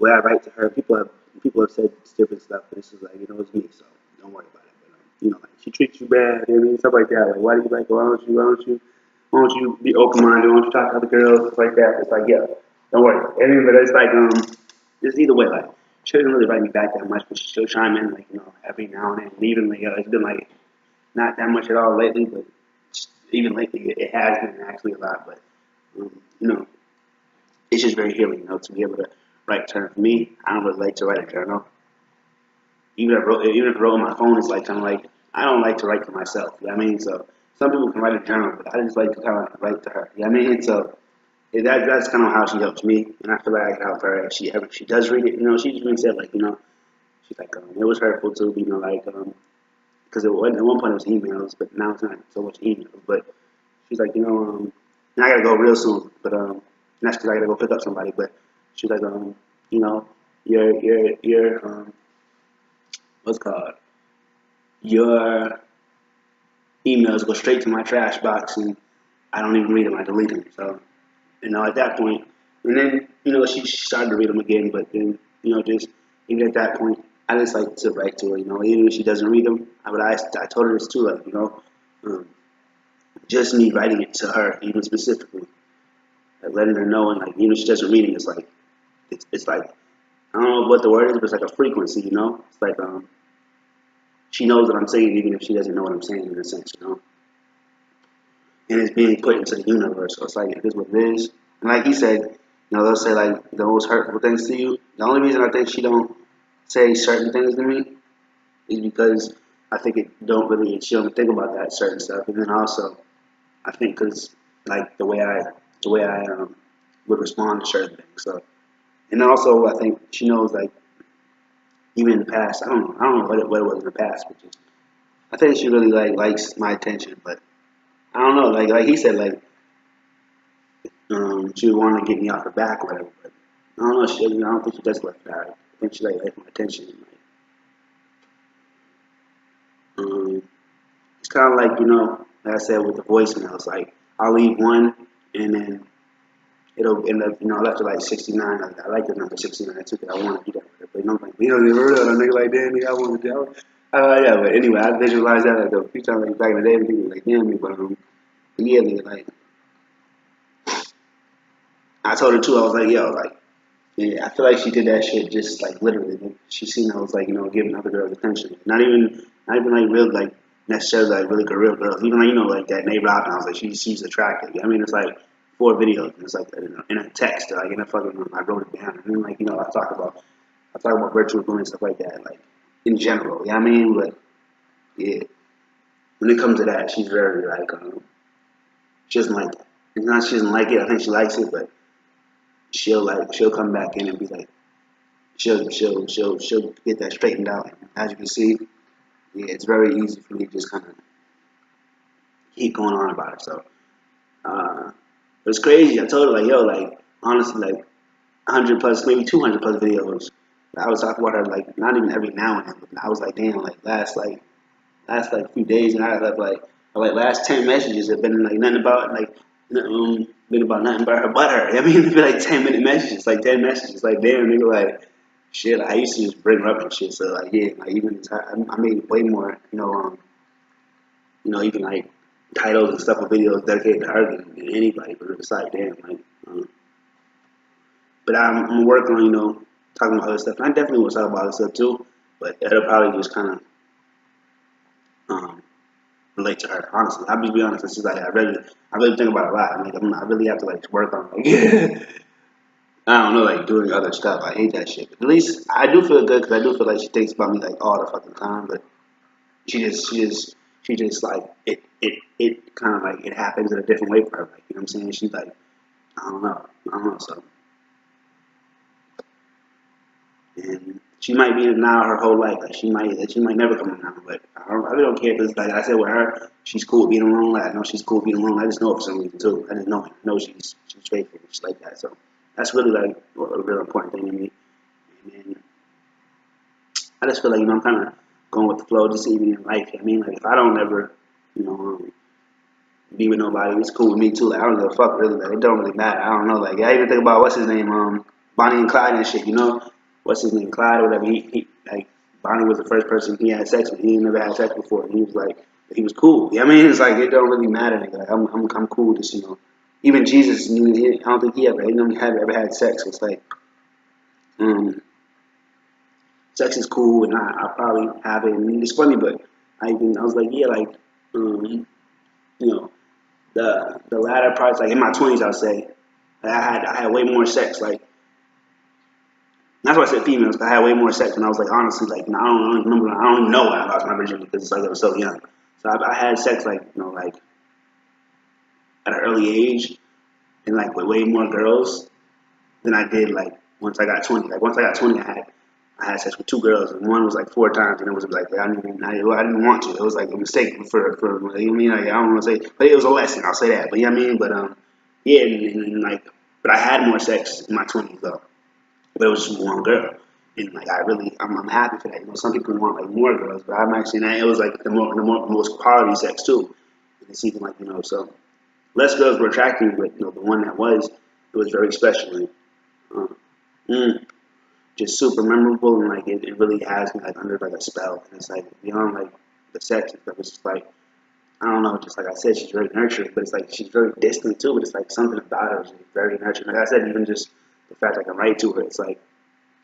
way I write to her, people have said different stuff, but this is like, it's me, so don't worry about it. But like she treats you bad, stuff like that. Like, why do you like? Why don't you be open minded? Why don't you talk to other girls, stuff like that? It's like, yeah, don't worry. But it's like, it's either way. Like, she doesn't really write me back that much, but she still chime in, like, every now and then. And even like, it's been like not that much at all lately, but even lately it has been actually a lot. But um, you know, it's just very healing, to be able to write to her. For me, I don't really like to write a journal. Even if I wrote on my phone, it's like kind of like I don't like to write to myself. You know what I mean? So some people can write a journal, but I just like to kind of write to her. You know what I mean? So that's kind of how she helps me, and I feel like I can help her if she does read it. She even said like she's like it was hurtful too. Like because at one point it was emails, but now it's not so much emails. But she's like and I gotta go real soon, but that's because I gotta go pick up somebody. But she's like you know your what's it called your emails go straight to my trash box, and I don't even read them. I delete them. So at that point, and then she started to read them again, but then just even at that point, I just like to write to her. Even if she doesn't read them, I told her this too, like um, just me writing it to her, even specifically, like letting her know, and like even if she doesn't read it, it's like I don't know what the word is, but it's like a frequency. It's like she knows what I'm saying, even if she doesn't know what I'm saying in a sense. And it's being put into the universe. So it's like it is what it is. And like he said, they'll say like the most hurtful things to you. The only reason I think she don't say certain things to me is because I think she don't think about that certain stuff. And then also I think because like the way I would respond to certain things. So and then also I think she knows like even in the past, I don't know what it was in the past, but just I think she really likes my attention, but I don't know, like he said, like she would want to get me off her back or whatever. But I don't know. I don't think she does like that. I think she like my attention. It's kind of like like I said with the voicemails. Like I'll leave one, and then it'll end up I left it like 69. I like the number 69 too, because I want to do that. But like we don't even heard of a nigga like that. Nigga, I want to do that. Yeah, but anyway, I visualized that like a few times like back in the day. People were like, damn me, but yeah, nigga, like I told her too. I was like, yo, like. Yeah, I feel like she did that shit just like literally. Like, she seen I was like giving other girls attention. Not even like real like necessarily like really good real girls. Even like like that Nate Robin. I was like she's attractive. I mean it's like 4 videos. And it's like in a text like in a fucking I wrote it down. And then like I talk about virtual women and stuff like that. Like in general. You know what I mean? But yeah, when it comes to that, she's very like she doesn't like it. It's not she doesn't like it. I think she likes it, but she'll come back in and be like. She'll get that straightened out. As you can see, yeah, it's very easy for me to just kind of keep going on about it. So it's crazy. I told her like, yo, like honestly, like 100 plus, maybe 200 plus videos. I was talking about her like not even every now and then. But I was like, damn, like last few days, and I have like last 10 messages have been like nothing about like been about nothing but her. I mean, it's been like 10-minute messages, like 10 messages. Like damn, nigga, like. Shit, I used to just bring her up and shit. So like, yeah, like even I made way more, even like titles and stuff of videos dedicated to her than anybody. But it's like, damn, like, but I'm working on, talking about other stuff. And I definitely want to talk about other stuff too. But it'll probably just kind of relate to her. Honestly, I'll just be honest. It's just like I really think about it a lot. Like I really have to like work on like. I don't know, like doing other stuff. I hate that shit. But at least I do feel good because I do feel like she thinks about me like all the fucking time. But she just like it kind of like it happens in a different way for her. Like what I'm saying? She's like I don't know. So and she might be in now her whole life. Like she might never come around. But I really don't care because like I said with her, she's cool being alone. Like I know she's cool being alone. I just know it for some reason too. I just know she's faithful, just like that. So. That's really like a real important thing to me. And I just feel like I'm kind of going with the flow, just even in life. I mean, like if I don't ever, you know, be with nobody, it's cool with me too. Like I don't give a fuck really. Like it don't really matter. I don't know. Like I even think about what's his name, Bonnie and Clyde and shit. You know, what's his name, Clyde or whatever. He like Bonnie was the first person he had sex with. He ain't never had sex before. And he was like, he was cool. You know what I mean, it's like it don't really matter. Nigga. Like, I'm cool. Just even Jesus, I don't think he never ever had sex. It's like, um, sex is cool, and I probably have it. And it's funny, but I was like, yeah, like, um, you know, the latter parts, like in my 20s, I'll say, like, I had way more sex. Like that's why I said females. 'Cause I had way more sex, and I was like, honestly, like, I don't remember. I don't even know when I lost my virginity because it's like I was so young. So I had sex like like at an early age, and like with way more girls than I did like once I got 20. Like once I got 20, I had sex with two girls, and one was like 4 times, and it was like I didn't want to. It was like a mistake for you know what I mean. Like, I don't want to say, but it was a lesson. I'll say that. But you know what I mean. But yeah, and like, but I had more sex in my 20s though. But it was just one girl, and like I'm happy for that. You know, some people want like more girls, but I'm actually not. It was like the most quality sex too. And it's even like so less girls were attractive, but the one that was, it was very special. And, uh, mm, just super memorable, and like it really has me like under like a spell. And it's like beyond like the sex and stuff. It's just like I don't know, just like I said, she's very nurturing, but it's like she's very distant too. But it's like something about her is very nurturing. Like I said, even just the fact I can write to her, it's like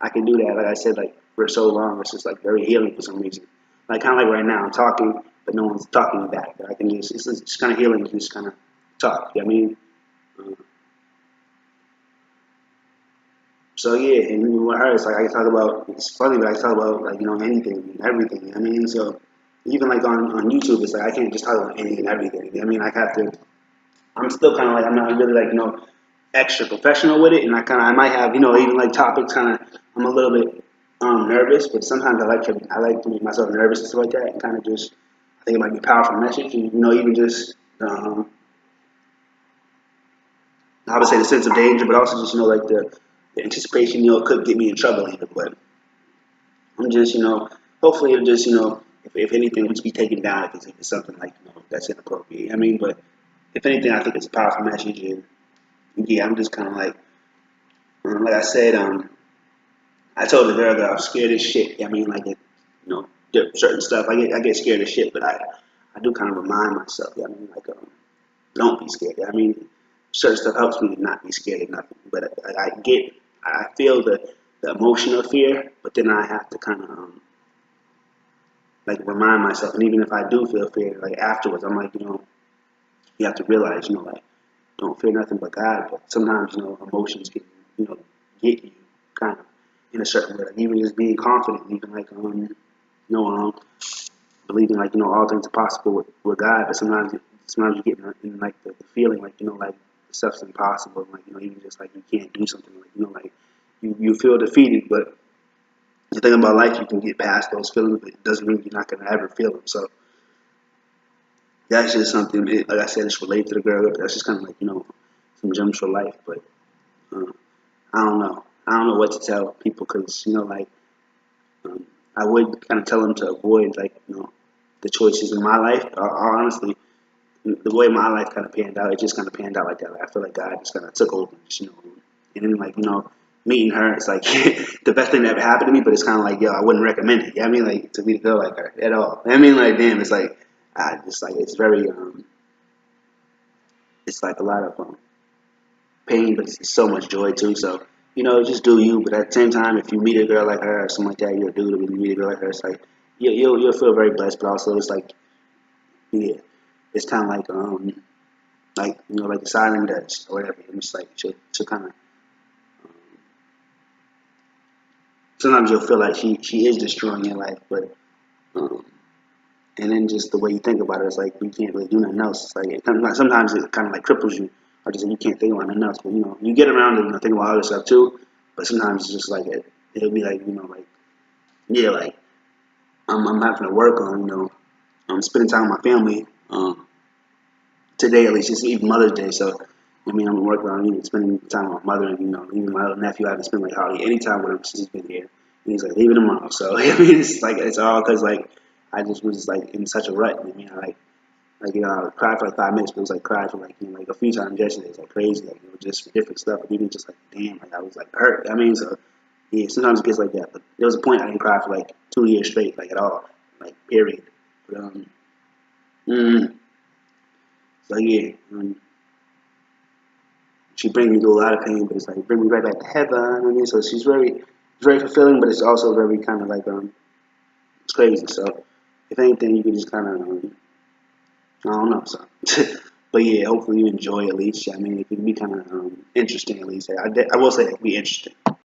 I can do that. Like I said, like for so long, it's just like very healing for some reason. Like kind of like right now, I'm talking, but no one's talking back. But I can just it's kind of healing to just kind of talk. You know what I mean? Uh, So yeah, and with her, it's like I can talk about. It's funny, but I can talk about like anything and everything. You know what I mean, so even like on YouTube, it's like I can't just talk about anything and everything. You know what I mean, I have to. I'm still kind of like I'm not really like extra professional with it, and I might have even like topics kind of I'm a little bit nervous, but sometimes I like to make myself nervous and stuff like that, and kind of just I think it might be a powerful message, and even just I would say the sense of danger, but also just like the anticipation could get me in trouble even, but I'm just hopefully it'll just if anything would just be taken down if it's something like that's inappropriate. I mean, but if anything, I think it's a powerful message, and yeah, I'm just kind of like I said, I told the girl that I'm scared as shit. I mean, like certain stuff. I get scared of shit, but I do kind of remind myself. I mean, like don't be scared. I mean, certain stuff helps me to not be scared of nothing. But I feel the emotion of fear, but then I have to kind of like remind myself. And even if I do feel fear, like afterwards, I'm like, you have to realize, like, don't fear nothing but God. But sometimes, emotions can, get you kind of in a certain way. Like even just being confident, even like, believing like, all things are possible with God. But sometimes you get in like the feeling like, like stuff's impossible. Like, even just like you can't do something. Like, like you feel defeated, but the thing about life, you can get past those feelings, but it doesn't mean you're not gonna ever feel them. So that's just something. Like I said, it's related to the girl. That's just kind of like some gems for life. But uh, I don't know. I don't know what to tell people because like I would kind of tell them to avoid like the choices in my life. Honestly, the way my life kind of panned out, it just kind of panned out like that. Like, I feel like God just kind of took over, and then like meeting her, it's like the best thing that ever happened to me. But it's kind of like I wouldn't recommend it. You know what I mean, like to meet a girl like her at all. I mean, like damn, it's like I just like it's very it's like a lot of pain, but it's so much joy too. So just do you. But at the same time, if you meet a girl like her or something like that, you're a dude. When you meet a girl like her, it's like you'll feel very blessed. But also, it's like yeah, it's kind of like like the silent Dutch or whatever. And it's like she'll kind of sometimes you'll feel like she is destroying your life, but um, and then just the way you think about it, it's like you can't really do nothing else. It's like sometimes it kind of like cripples you, or just you can't think about nothing else. But you get around to think about other stuff too. But sometimes it's just like it'll be like like yeah, like I'm having to work on I'm spending time with my family today at least. It's even Mother's Day, so I mean I'm working on even spending time with my mother, and even my little nephew. I haven't spent like hardly any time with him since he's been here. And he's like leaving tomorrow, so I mean it's like it's all because like I just was like in such a rut. I mean, Like, I cried for like 5 minutes, but it was like cried for like, like a few times yesterday. It's like crazy, like, just for different stuff. But even just like, damn, like I was like hurt. I mean, so yeah, sometimes it gets like that. But there was a point I didn't cry for like 2 years straight, like at all, like period. But mm, so yeah, she brings me through a lot of pain, but it's like bring me right back to heaven. I mean, so she's very fulfilling, but it's also very kind of like it's crazy. So if anything, you can just kind of I don't know. So, but yeah, hopefully you enjoy at least. I mean, it can be kind of interesting at least. I will say it can be interesting.